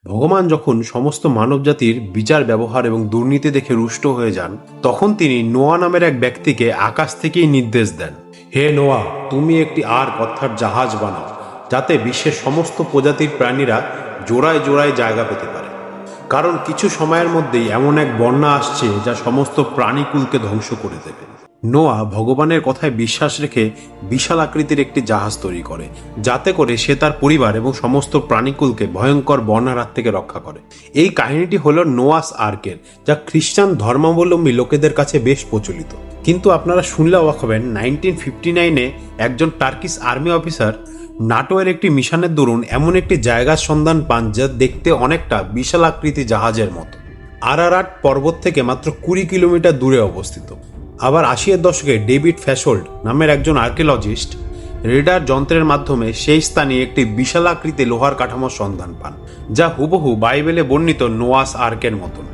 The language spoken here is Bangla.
ভগবান যখন সমস্ত মানবজাতির বিচার ব্যবহার এবং দুর্নীতি দেখে রুষ্ট হয়ে যান, তখন তিনি নোয়া নামের এক ব্যক্তিকে আকাশ থেকেই নির্দেশ দেন, হে নোয়া, তুমি একটি আর্ক অর্থাৎ জাহাজ বানাও, যাতে বিশ্বের সমস্ত প্রজাতির প্রাণীরা জোড়ায় জোড়ায় জায়গা পেতে পারে। কারণ কিছু সময়ের মধ্যেই এমন এক বন্যা আসছে যা সমস্ত প্রাণীকুলকে ধ্বংস করে দেবে। নোয়া ভগবানের কথায় বিশ্বাস রেখে বিশাল আকৃতির একটি জাহাজ তৈরি করে, যাতে করে সে তার পরিবার এবং সমস্ত প্রাণীকুলকে ভয়ঙ্কর বন্যার হাত থেকে রক্ষা করে। এই কাহিনীটি হলো নোয়াস আর্কের, যা খ্রিস্টান ধর্মাবলম্বী লোকেদের কাছে বেশ প্রচলিত। কিন্তু আপনারা শুনলে অবাক হবেন, 1959-এ একজন টার্কিশ আর্মি অফিসার নাটোয়ের একটি মিশনের দরুন এমন একটি জায়গার সন্ধান পান যা দেখতে অনেকটা বিশাল আকৃতি জাহাজের মতো। আরারাট পর্বত থেকে মাত্র 20 কিলোমিটার দূরে অবস্থিত। আবার 80-এর দশকে ডেভিড ফ্যাসোল্ড নামের একজন আর্কিওলজিস্ট রেডার যন্ত্রের মাধ্যমে সেই স্থানে একটি বিশাল আকৃতি লোহার কাঠামোর সন্ধান পান, যা হুবহু বাইবেলে বর্ণিত নোয়াস আর্কের মতন।